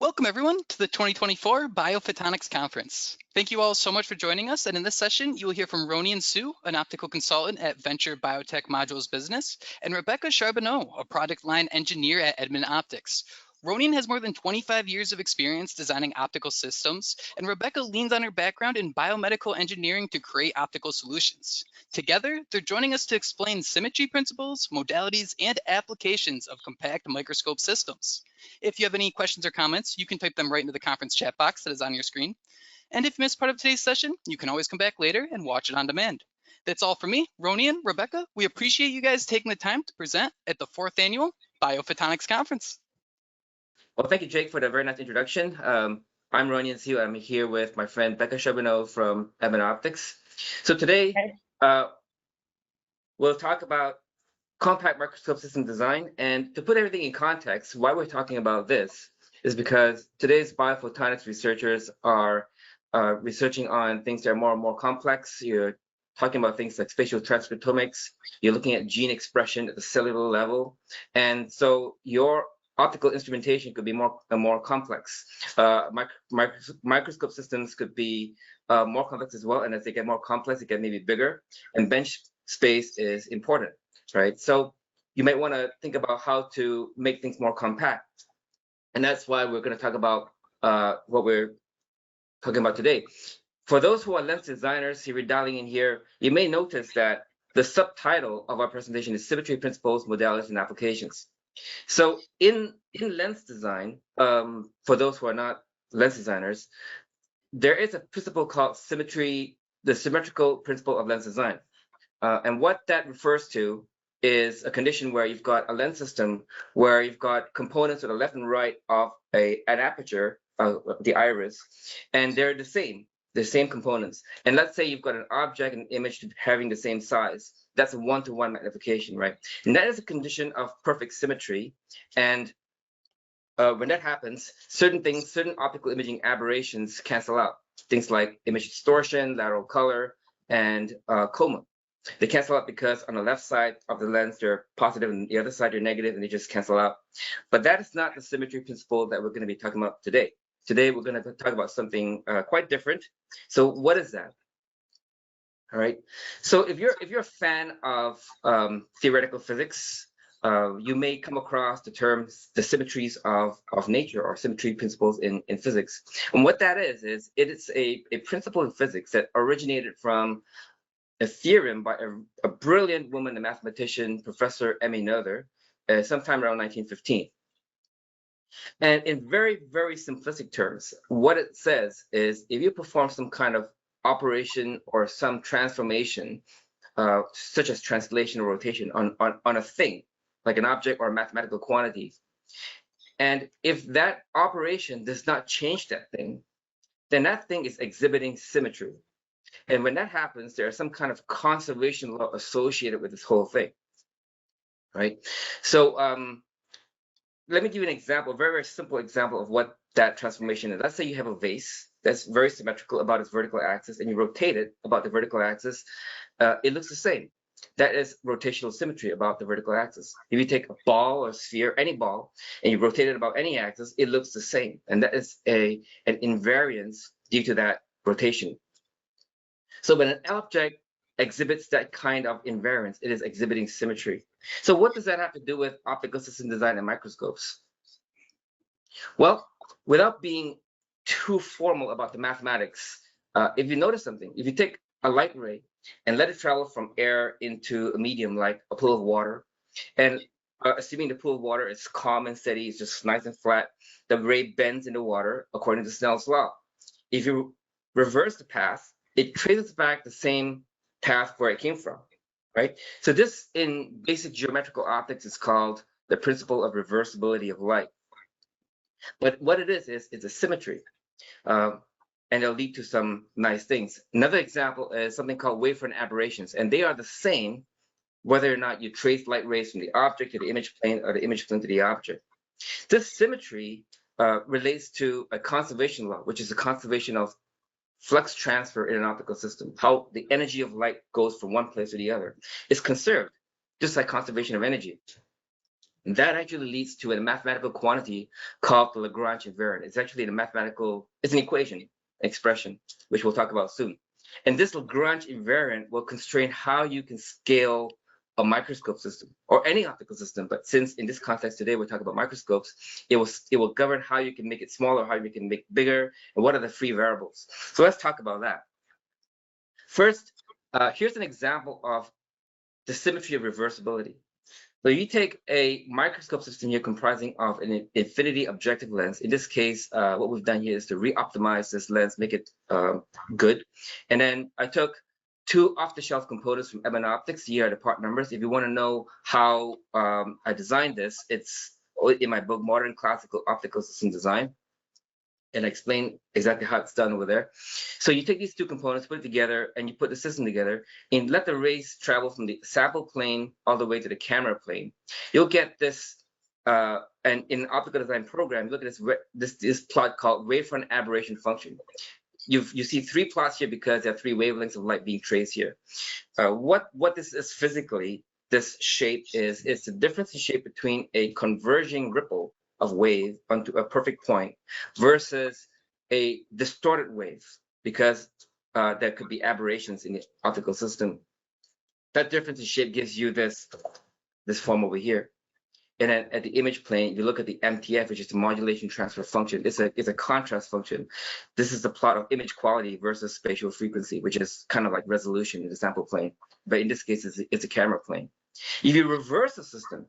Welcome everyone to the 2024 BioPhotonics Conference. Thank you all so much for joining us, and in this session you will hear from Ronian Su, an optical consultant at Venture Biotech Modules Business, and Rebecca Charbonneau, a product line engineer at Edmund Optics. Ronian has more than 25 years of experience designing optical systems, and Rebecca leans on her background in biomedical engineering to create optical solutions. Together, they're joining us to explain symmetry principles, modalities, and applications of compact microscope systems. If you have any questions or comments, you can type them right into the conference chat box that is on your screen. And if you missed part of today's session, you can always come back later and watch it on demand. That's all for me, Ronian, Rebecca. We appreciate you guys taking the time to present at the 4th Annual BioPhotonics Conference. Well, thank you, Jake, for the very nice introduction. I'm Ronian Su. I'm here with my friend Becca Charbonneau from Edmund Optics. So today, we'll talk about compact microscope system design. And to put everything in context, why we're talking about this is because today's biophotonics researchers are researching on things that are more and more complex. You're talking about things like spatial transcriptomics. You're looking at gene expression at the cellular level. And so your optical instrumentation could be more complex. Microscope systems could be more complex as well, and as they get more complex, they get maybe bigger, and bench space is important, right? So you might want to think about how to make things more compact, and that's why we're going to talk about what we're talking about today. For those who are lens designers, if you're dialing in here, you may notice that the subtitle of our presentation is Symmetry Principles, Modalities, and Applications. So in lens design, for those who are not lens designers, there is a principle called symmetry, the symmetrical principle of lens design. And what that refers to is a condition where you've got a lens system where you've got components to the left and right of an aperture, the iris, and they're the same components. And let's say you've got an object and image having the same size. That's a one-to-one magnification, right? And that is a condition of perfect symmetry. And when that happens, certain optical imaging aberrations cancel out. Things like image distortion, lateral color, and coma. They cancel out because on the left side of the lens, they're positive, and the other side, they're negative, and they just cancel out. But that is not the symmetry principle that we're going to be talking about today. Today, we're going to talk about something quite different. So what is that? All right. So if you're a fan of theoretical physics, you may come across the terms the symmetries of nature, or symmetry principles in physics. And what that is it is a principle in physics that originated from a theorem by a brilliant woman, a mathematician, Professor Emmy Noether, sometime around 1915. And in very, very simplistic terms, what it says is if you perform some kind of operation or some transformation, such as translation or rotation on a thing, like an object or a mathematical quantity, and if that operation does not change that thing, then that thing is exhibiting symmetry. And when that happens, there is some kind of conservation law associated with this whole thing, right? So let me give you an example, a very, very simple example of what that transformation is. Let's say you have a vase that's very symmetrical about its vertical axis, and you rotate it about the vertical axis. It looks the same. That is rotational symmetry about the vertical axis. If you take a ball or sphere, any ball, and you rotate it about any axis, it looks the same. And that is an invariance due to that rotation. So when an object exhibits that kind of invariance, it is exhibiting symmetry. So what does that have to do with optical system design and microscopes? Well, without being too formal about the mathematics, if you notice something, if you take a light ray and let it travel from air into a medium like a pool of water, and assuming the pool of water is calm and steady, it's just nice and flat, the ray bends in the water according to Snell's law. If you reverse the path, it traces back the same path where it came from, right? So this, in basic geometrical optics, is called the principle of reversibility of light. But what it is it's a symmetry, and it'll lead to some nice things. Another example is something called wavefront aberrations, and they are the same whether or not you trace light rays from the object to the image plane or the image plane to the object. This symmetry relates to a conservation law, which is the conservation of flux transfer in an optical system, how the energy of light goes from one place to the other. It's conserved, just like conservation of energy. And that actually leads to a mathematical quantity called the Lagrange invariant. It's actually it's an equation expression, which we'll talk about soon. And this Lagrange invariant will constrain how you can scale a microscope system or any optical system. But since in this context today, we're talking about microscopes, it will govern how you can make it smaller, how you can make it bigger, and what are the free variables. So let's talk about that. First, here's an example of the symmetry of reversibility. So you take a microscope system here comprising of an infinity objective lens. In this case, what we've done here is to re-optimize this lens, make it good. And then I took two off-the-shelf components from Ebon Optics. Here are the part numbers. If you want to know how I designed this, it's in my book, Modern Classical Optical System Design. And I explain exactly how it's done over there. So you take these two components, put it together, and you put the system together, and let the rays travel from the sample plane all the way to the camera plane. You'll get this, and in an optical design program, you look at this plot called wavefront aberration function. You see three plots here because there are three wavelengths of light being traced here. What this is physically, this shape is the difference in shape between a converging ripple of wave onto a perfect point versus a distorted wave, because there could be aberrations in the optical system. That difference in shape gives you this form over here. And then at the image plane, you look at the MTF, which is the modulation transfer function. It's a contrast function. This is the plot of image quality versus spatial frequency, which is kind of like resolution in the sample plane. But in this case, it's a camera plane. If you reverse the system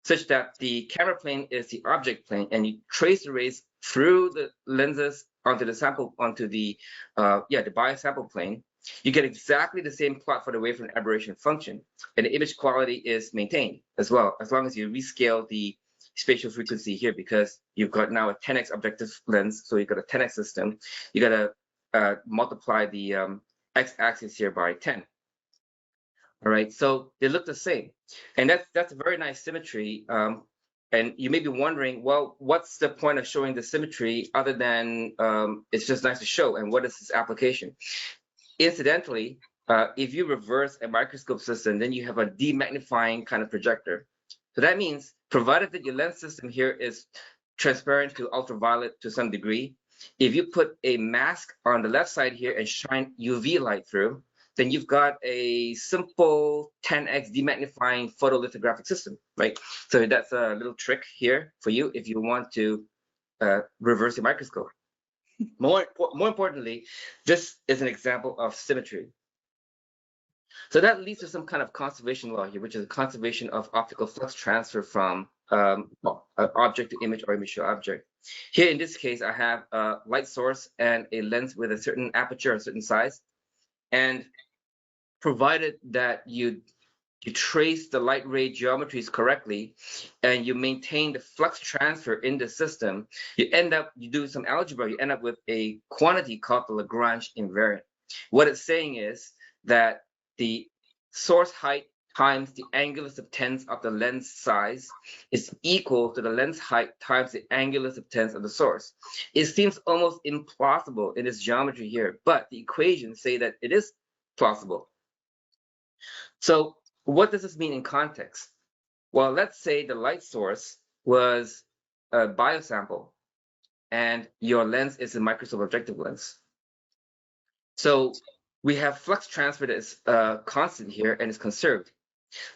such that the camera plane is the object plane, and you trace the rays through the lenses onto the biosample plane, you get exactly the same plot for the wavefront aberration function, and the image quality is maintained as well, as long as you rescale the spatial frequency here, because you've got now a 10x objective lens, so you've got a 10x system. You got to multiply the x-axis here by 10. All right, so they look the same, and that's a very nice symmetry. And you may be wondering, well, what's the point of showing the symmetry other than it's just nice to show, and what is its application? Incidentally, if you reverse a microscope system, then you have a demagnifying kind of projector. So that means, provided that your lens system here is transparent to ultraviolet to some degree, if you put a mask on the left side here and shine UV light through, then you've got a simple 10x demagnifying photolithographic system, right? So that's a little trick here for you if you want to reverse your microscope. More importantly, this is an example of symmetry. So that leads to some kind of conservation law here, which is a conservation of optical flux transfer from object to image or image to object. Here in this case, I have a light source and a lens with a certain aperture, a certain size. And provided that you trace the light ray geometries correctly and you maintain the flux transfer in the system, you do some algebra, you end up with a quantity called the Lagrange invariant. What it's saying is that the source height times the angular subtends of the lens size is equal to the lens height times the angular subtends of the source. It seems almost implausible in this geometry here, but the equations say that it is plausible. So what does this mean in context? Well, let's say the light source was a biosample and your lens is a microscope objective lens. So we have flux transfer that is constant here and is conserved.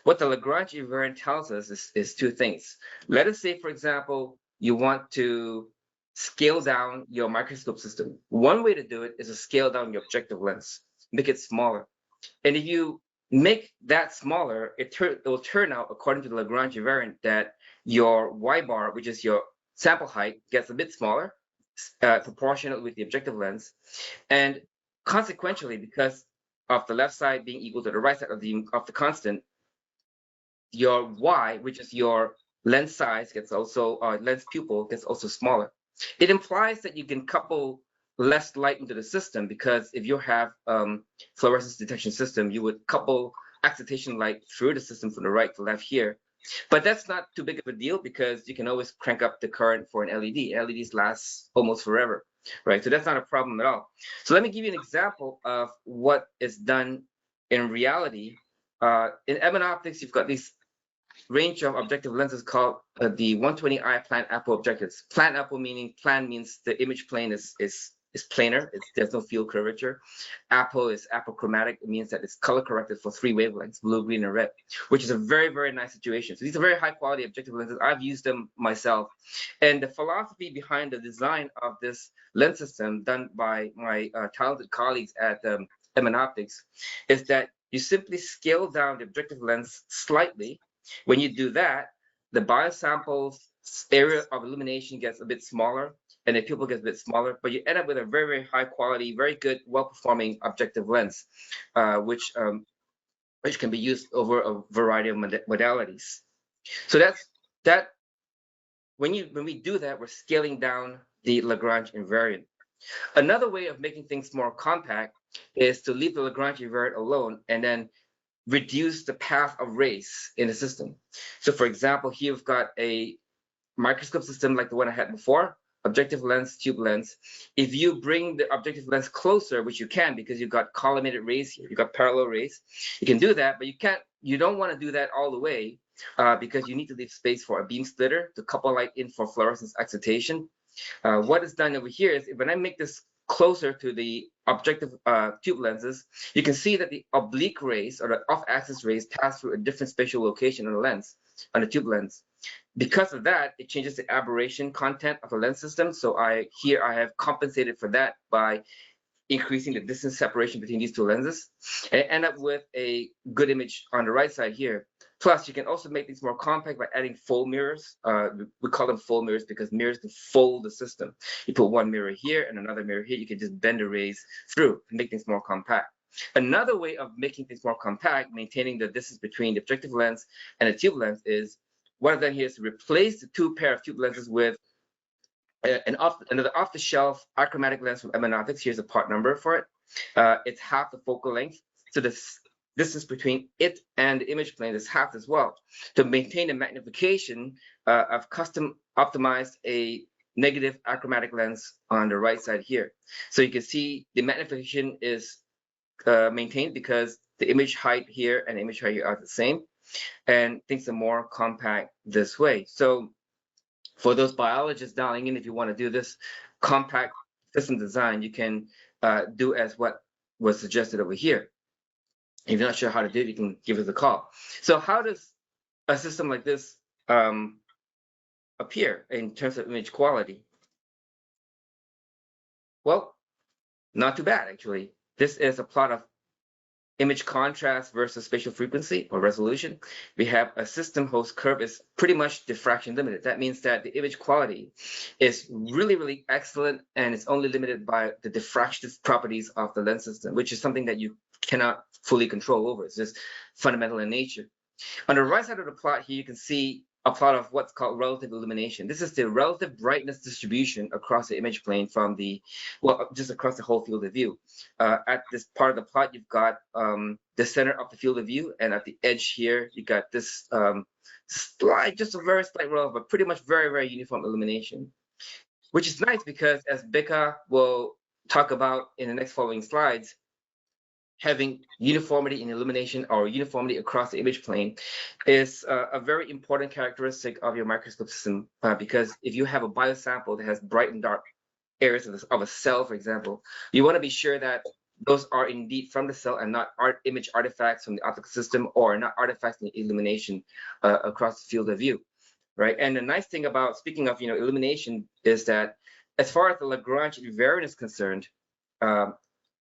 What the Lagrange invariant tells us is two things. Let us say, for example, you want to scale down your microscope system. One way to do it is to scale down your objective lens, make it smaller. And if you make that smaller, it will turn out, according to the Lagrange invariant, that your y bar, which is your sample height, gets a bit smaller, proportional with the objective lens. And consequentially, because of the left side being equal to the right side of the constant, your y, which is your lens size, gets also, lens pupil gets also smaller. It implies that you can couple less light into the system, because if you have fluorescence detection system, you would couple excitation light through the system from the right to left here. But that's not too big of a deal, because you can always crank up the current for an LED. LEDs last almost forever, right? So that's not a problem at all. So let me give you an example of what is done in reality. In Ebon Optics, you've got these range of objective lenses called the 120i plant apple objectives. Plant apple meaning plan means the image plane is planar. There's no field curvature. Apple is apochromatic. It means that it's color corrected for 3 wavelengths, blue, green, and red, which is a very, very nice situation. So these are very high quality objective lenses. I've used them myself. And the philosophy behind the design of this lens system done by my talented colleagues at M&N Optics is that you simply scale down the objective lens slightly. When you do that, the biosample's area of illumination gets a bit smaller, and the pupil gets a bit smaller, but you end up with a very, very high quality, very good, well-performing objective lens, which can be used over a variety of modalities. So that. When we do that, we're scaling down the Lagrange invariant. Another way of making things more compact is to leave the Lagrange invariant alone and then reduce the path of rays in the system. So for example, here we've got a microscope system like the one I had before, objective lens, tube lens. If you bring the objective lens closer, which you can because you've got collimated rays here, you've got parallel rays, you can do that, but you don't want to do that all the way because you need to leave space for a beam splitter to couple light in for fluorescence excitation. What is done over here is when I make this closer to the objective tube lenses, you can see that the oblique rays or the off-axis rays pass through a different spatial location on the lens, on the tube lens. Because of that, it changes the aberration content of the lens system. So I have compensated for that by increasing the distance separation between these two lenses, and end up with a good image on the right side here. Plus, you can also make these more compact by adding fold mirrors. We call them fold mirrors because mirrors to fold the system. You put one mirror here and another mirror here. You can just bend the rays through and make things more compact. Another way of making things more compact, maintaining the distance between the objective lens and the tube lens, is what I've done here is to replace the 2 pair of tube lenses with another off-the-shelf achromatic lens from M&N Optics. Here's a part number for it. It's half the focal length. So this distance between it and the image plane is half as well. To maintain the magnification, I've custom optimized a negative achromatic lens on the right side here. So you can see the magnification is maintained because the image height here and the image height here are the same, and things are more compact this way. So for those biologists dialing in, if you want to do this compact system design, you can do as what was suggested over here. If you're not sure how to do it, you can give us a call. So how does a system like this appear in terms of image quality? Well, not too bad, actually. This is a plot of image contrast versus spatial frequency or resolution. We have a system whose curve is pretty much diffraction limited. That means that the image quality is really, really excellent, and it's only limited by the diffractive properties of the lens system, which is something that you cannot fully control over. It's just fundamental in nature. On the right side of the plot here, you can see a plot of what's called relative illumination. This is the relative brightness distribution across the image plane from just across the whole field of view. At this part of the plot, you've got the center of the field of view, and at the edge here, you got this just a very slight row, but pretty much very, very uniform illumination, which is nice because, as Becca will talk about in the next following slides, having uniformity in illumination or uniformity across the image plane is a very important characteristic of your microscope system, because if you have a biosample that has bright and dark areas of a cell, for example, you want to be sure that those are indeed from the cell and not image artifacts from the optical system, or not artifacts in the illumination across the field of view, right? And the nice thing about, speaking of illumination, is that as far as the Lagrange invariant is concerned,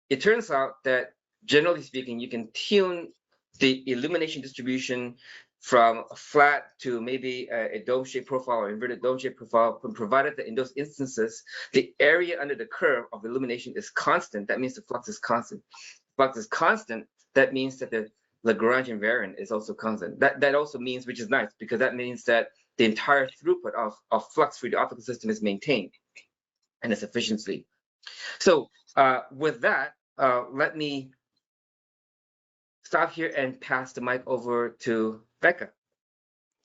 it turns out that generally speaking, you can tune the illumination distribution from a flat to maybe a dome-shaped profile or inverted dome-shaped profile, provided that in those instances, the area under the curve of illumination is constant. That means the flux is constant. Flux is constant. That means that the Lagrange invariant is also constant. That also means, which is nice, because that means that the entire throughput of flux through the optical system is maintained and its efficiency. So with that, let me stop here and pass the mic over to Becca.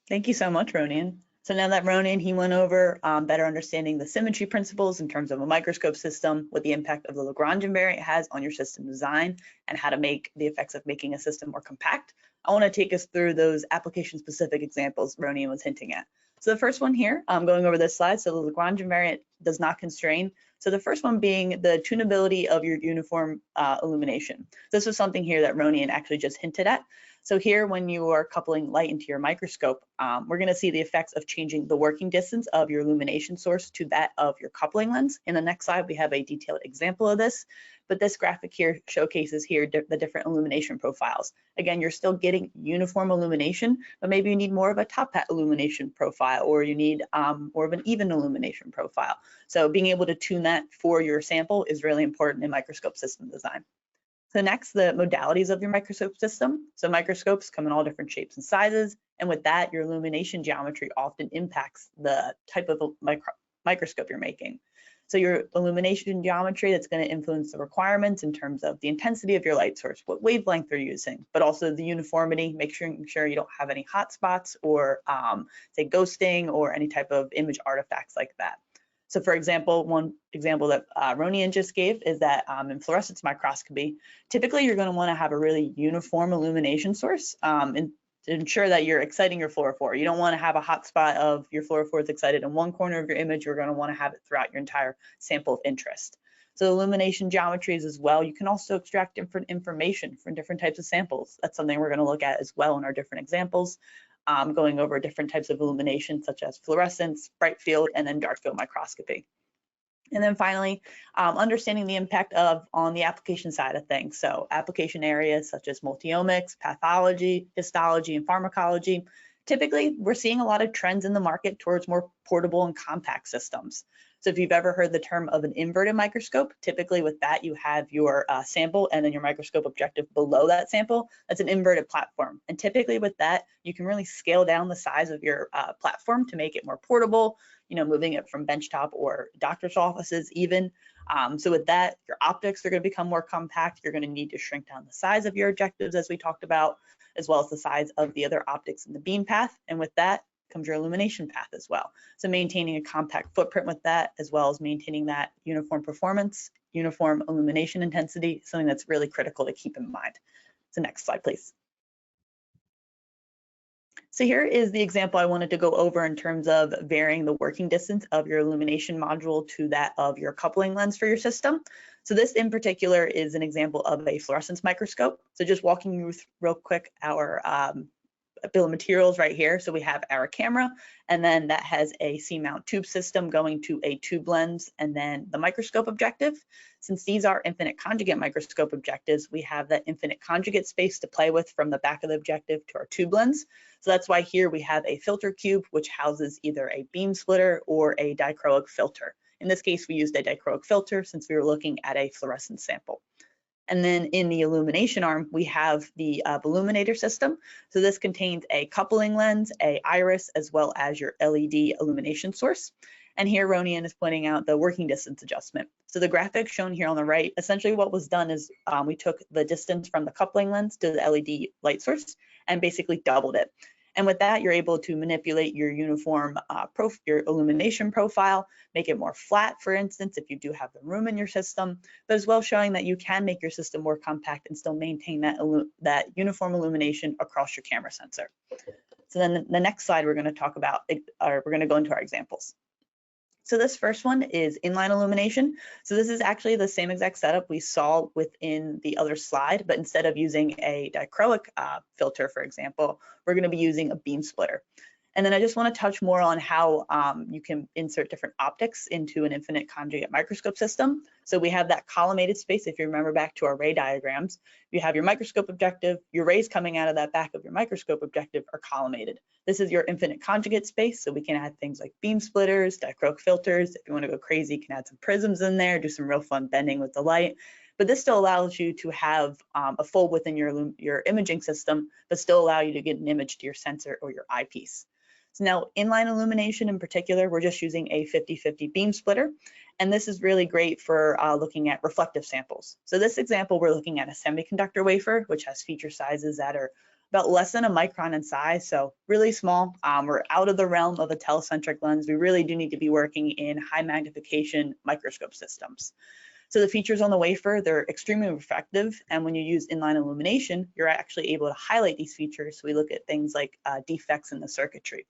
Thank you so much, Ronian. So now that Ronian, he went over better understanding the symmetry principles in terms of a microscope system, what the impact of the Lagrange invariant has on your system design, and how to make the effects of making a system more compact. I want to take us through those application-specific examples Ronian was hinting at. So the first one here, I'm going over this slide, so the Lagrange invariant does not constrain. So the first one being the tunability of your uniform illumination. This was something here that Ronian actually just hinted at. So here, when you are coupling light into your microscope, we're going to see the effects of changing the working distance of your illumination source to that of your coupling lens. In the next slide, we have a detailed example of this, but this graphic here showcases here the different illumination profiles. Again, you're still getting uniform illumination, but maybe you need more of a top hat illumination profile, or you need more of an even illumination profile. So being able to tune that for your sample is really important in microscope system design. So next, the modalities of your microscope system. So microscopes come in all different shapes and sizes, and with that, your illumination geometry often impacts the type of microscope you're making. So your illumination geometry, that's going to influence the requirements in terms of the intensity of your light source, what wavelength you're using, but also the uniformity, making sure you don't have any hot spots or say ghosting or any type of image artifacts like that. So for example, one example that Ronian just gave is that in fluorescence microscopy, typically you're going to want to have a really uniform illumination source and to ensure that you're exciting your fluorophore. You don't want to have a hot spot of your fluorophore is excited in one corner of your image. You're going to want to have it throughout your entire sample of interest. So illumination geometries as well. You can also extract different information from different types of samples. That's something we're going to look at as well in our different examples. Going over different types of illumination such as fluorescence, Brightfield, and then Darkfield microscopy. And then finally, understanding the impact on the application side of things. So application areas such as multiomics, pathology, histology, and pharmacology. Typically, we're seeing a lot of trends in the market towards more portable and compact systems. So if you've ever heard the term of an inverted microscope, typically with that you have your sample and then your microscope objective below that sample. That's an inverted platform. And typically with that, you can really scale down the size of your platform to make it more portable, you know, moving it from benchtop or doctor's offices even. So with that, your optics are going to become more compact. You're going to need to shrink down the size of your objectives, as we talked about, as well as the size of the other optics in the beam path. And with that comes your illumination path as well. So maintaining a compact footprint with that, as well as maintaining that uniform performance, uniform illumination intensity, something that's really critical to keep in mind. So next slide, please. So here is the example I wanted to go over in terms of varying the working distance of your illumination module to that of your coupling lens for your system. So this in particular is an example of a fluorescence microscope. So just walking you through real quick our bill of materials right here. So we have our camera, and then that has a C-mount tube system going to a tube lens, and then the microscope objective. Since these are infinite conjugate microscope objectives, we have that infinite conjugate space to play with from the back of the objective to our tube lens. So that's why here we have a filter cube, which houses either a beam splitter or a dichroic filter. In this case, we used a dichroic filter since we were looking at a fluorescence sample. And then in the illumination arm, we have the illuminator system. So this contains a coupling lens, a iris, as well as your LED illumination source. And here Ronian is pointing out the working distance adjustment. So the graphic shown here on the right, essentially what was done is we took the distance from the coupling lens to the LED light source and basically doubled it. And with that, you're able to manipulate your uniform, your illumination profile, make it more flat, for instance, if you do have the room in your system, but as well showing that you can make your system more compact and still maintain that uniform illumination across your camera sensor. So then the next slide we're going to talk about, we're going to go into our examples. So this first one is inline illumination. So this is actually the same exact setup we saw within the other slide, but instead of using a dichroic filter, for example, we're going to be using a beam splitter. And then I just want to touch more on how you can insert different optics into an infinite conjugate microscope system. So we have that collimated space. If you remember back to our ray diagrams, you have your microscope objective, your rays coming out of that back of your microscope objective are collimated. This is your infinite conjugate space. So we can add things like beam splitters, dichroic filters. If you want to go crazy, you can add some prisms in there, do some real fun bending with the light. But this still allows you to have a fold within your imaging system, but still allow you to get an image to your sensor or your eyepiece. So now inline illumination in particular, we're just using a 50-50 beam splitter. And this is really great for looking at reflective samples. So this example, we're looking at a semiconductor wafer, which has feature sizes that are about less than a micron in size, so really small. We're out of the realm of a telecentric lens. We really do need to be working in high magnification microscope systems. So the features on the wafer, they're extremely reflective, and when you use inline illumination, you're actually able to highlight these features. So we look at things like defects in the circuitry.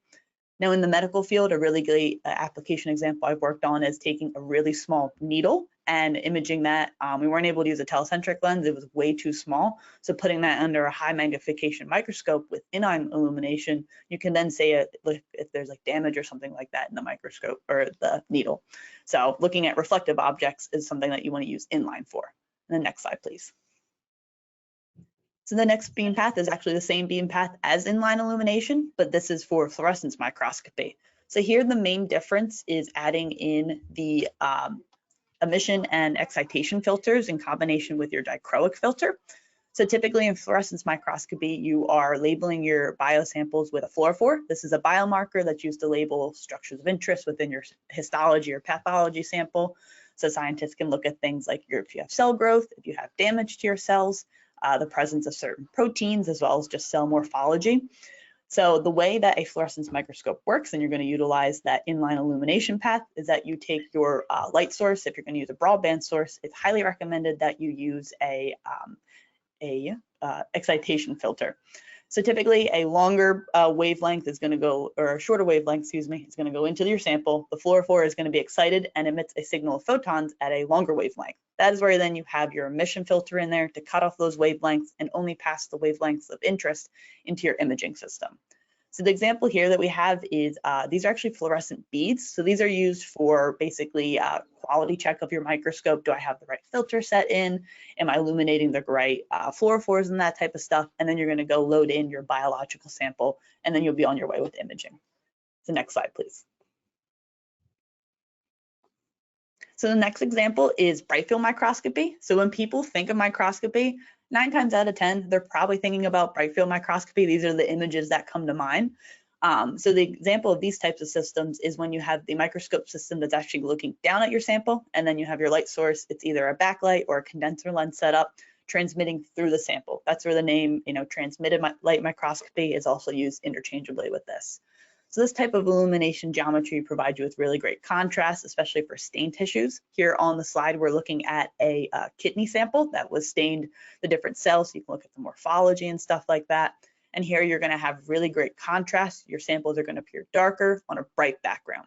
Now in the medical field, a really great application example I've worked on is taking a really small needle and imaging that. We weren't able to use a telecentric lens, it was way too small. So putting that under a high magnification microscope with inline illumination, you can then say if there's like damage or something like that in the microscope or the needle. So looking at reflective objects is something that you want to use inline for. And the next slide, please. So the next beam path is actually the same beam path as inline illumination, but this is for fluorescence microscopy. So here the main difference is adding in the emission and excitation filters in combination with your dichroic filter. So typically in fluorescence microscopy, you are labeling your biosamples with a fluorophore. This is a biomarker that's used to label structures of interest within your histology or pathology sample. So scientists can look at things like if you have cell growth, if you have damage to your cells, the presence of certain proteins, as well as just cell morphology. So the way that a fluorescence microscope works, and you're going to utilize that inline illumination path, is that you take your light source. If you're going to use a broadband source, it's highly recommended that you use a excitation filter. So typically a longer wavelength is going to go, or a shorter wavelength, excuse me, is going to go into your sample. The fluorophore is going to be excited and emits a signal of photons at a longer wavelength. That is where then you have your emission filter in there to cut off those wavelengths and only pass the wavelengths of interest into your imaging system. So the example here that we have is, these are actually fluorescent beads. So these are used for basically quality check of your microscope. Do I have the right filter set in? Am I illuminating the right fluorophores and that type of stuff? And then you're gonna go load in your biological sample, and then you'll be on your way with imaging. So next slide, please. So the next example is Brightfield microscopy. So when people think of microscopy, 9 times out of 10, they're probably thinking about Brightfield microscopy. These are the images that come to mind. So the example of these types of systems is when you have the microscope system that's actually looking down at your sample, and then you have your light source. It's either a backlight or a condenser lens setup transmitting through the sample. That's where the name, transmitted light microscopy is also used interchangeably with this. So this type of illumination geometry provides you with really great contrast, especially for stained tissues. Here on the slide, we're looking at a kidney sample that was stained, the different cells, so you can look at the morphology and stuff like that. And here you're gonna have really great contrast. Your samples are gonna appear darker on a bright background.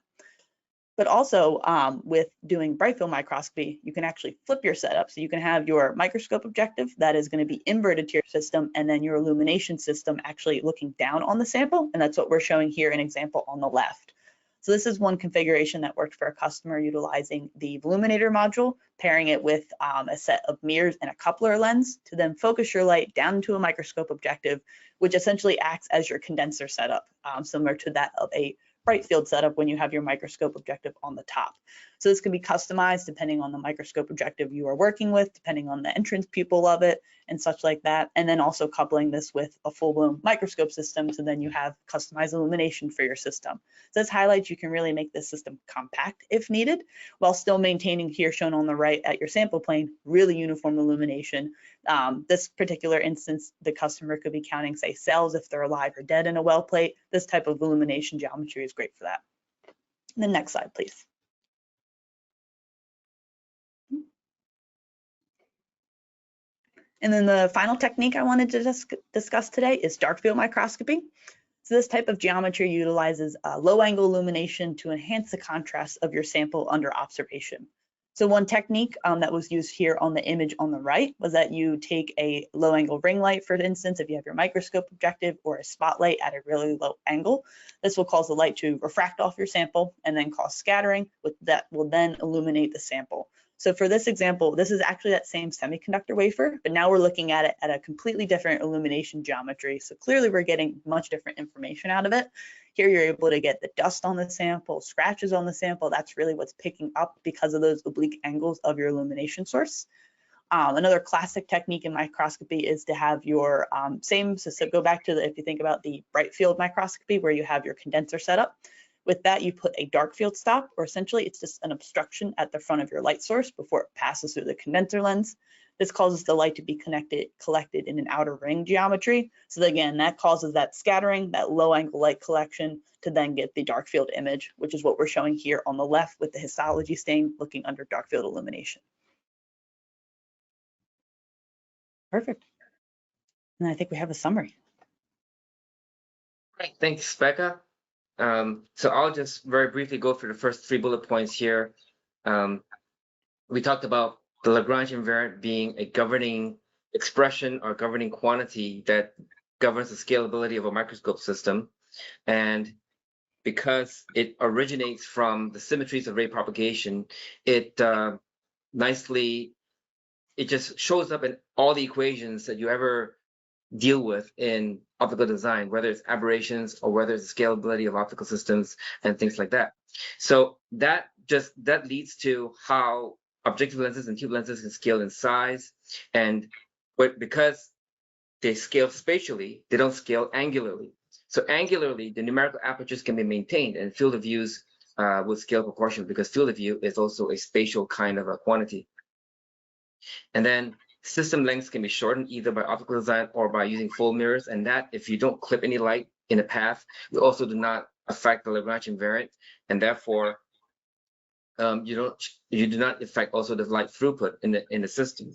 But also with doing Brightfield microscopy, you can actually flip your setup. So you can have your microscope objective that is going to be inverted to your system, and then your illumination system actually looking down on the sample. And that's what we're showing here in example on the left. So this is one configuration that worked for a customer utilizing the Illuminator module, pairing it with a set of mirrors and a coupler lens to then focus your light down into a microscope objective, which essentially acts as your condenser setup, similar to that of a Brightfield setup when you have your microscope objective on the top. So this can be customized depending on the microscope objective you are working with, depending on the entrance pupil of it and such like that. And then also coupling this with a full-blown microscope system, so then you have customized illumination for your system. So this highlights you can really make this system compact if needed, while still maintaining, here shown on the right at your sample plane, really uniform illumination. This particular instance, the customer could be counting, say, cells if they're alive or dead in a well plate. This type of illumination geometry is great for that. And the next slide, please. And then the final technique I wanted to discuss today is Darkfield microscopy. So this type of geometry utilizes low angle illumination to enhance the contrast of your sample under observation. So one technique that was used here on the image on the right was that you take a low angle ring light, for instance, if you have your microscope objective, or a spotlight at a really low angle. This will cause the light to refract off your sample and then cause scattering, that will then illuminate the sample. So for this example, this is actually that same semiconductor wafer, but now we're looking at it at a completely different illumination geometry. So clearly we're getting much different information out of it. Here you're able to get the dust on the sample, scratches on the sample. That's really what's picking up because of those oblique angles of your illumination source. Another classic technique in microscopy is to have your so go back to if you think about the Brightfield microscopy where you have your condenser setup. With that, you put a Darkfield stop, or essentially it's just an obstruction at the front of your light source before it passes through the condenser lens. This causes the light to be collected in an outer ring geometry. So again, that causes that scattering, that low angle light collection, to then get the Darkfield image, which is what we're showing here on the left with the histology stain looking under Darkfield illumination. Perfect. And I think we have a summary. Great. Thanks, Becca. So I'll just very briefly go through the first 3 bullet points here. We talked about the Lagrange invariant being a governing expression or governing quantity that governs the scalability of a microscope system. And because it originates from the symmetries of ray propagation, it just shows up in all the equations that you ever deal with in optical design, whether it's aberrations or whether it's the scalability of optical systems and things like that. So that leads to how objective lenses and tube lenses can scale in size, but because they scale spatially, they don't scale angularly. So angularly, the numerical apertures can be maintained, and field of views will scale proportionally because field of view is also a spatial kind of a quantity. And then system lengths can be shortened either by optical design or by using full mirrors, and that, if you don't clip any light in a path, you also do not affect the Lagrange invariant, and therefore you do not affect also the light throughput in the system.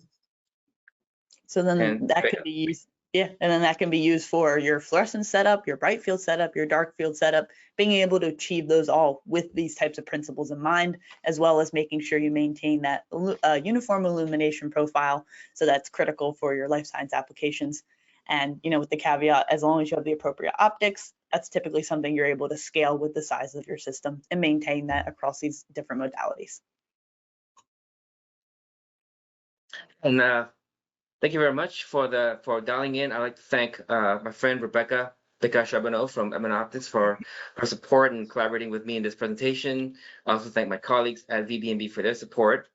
So then that could be used, and then that can be used for your fluorescence setup, your Brightfield setup, your Darkfield setup, being able to achieve those all with these types of principles in mind, as well as making sure you maintain that uniform illumination profile. So that's critical for your life science applications. And, with the caveat, as long as you have the appropriate optics, that's typically something you're able to scale with the size of your system and maintain that across these different modalities. And thank you very much for dialing in. I'd like to thank my friend Rebecca Charbonneau from M&A Optics for her support and collaborating with me in this presentation. I also thank my colleagues at VBMB for their support.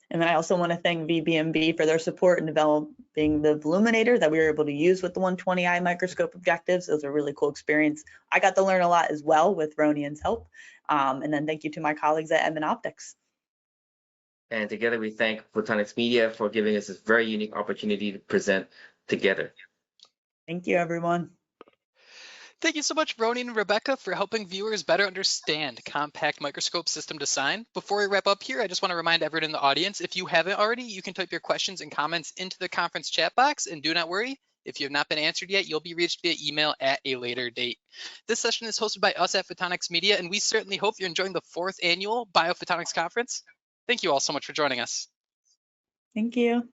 And then I also want to thank VBMB for their support in developing the illuminator that we were able to use with the 120i microscope objectives. It was a really cool experience. I got to learn a lot as well with Ronian's help. And then thank you to my colleagues at M&A Optics. And together we thank Photonics Media for giving us this very unique opportunity to present together. Thank you, everyone. Thank you so much, Ronian and Rebecca, for helping viewers better understand compact microscope system design. Before we wrap up here, I just want to remind everyone in the audience, if you haven't already, you can type your questions and comments into the conference chat box, and do not worry, if you have not been answered yet, you'll be reached via email at a later date. This session is hosted by us at Photonics Media, and we certainly hope you're enjoying the 4th annual BioPhotonics Conference. Thank you all so much for joining us. Thank you.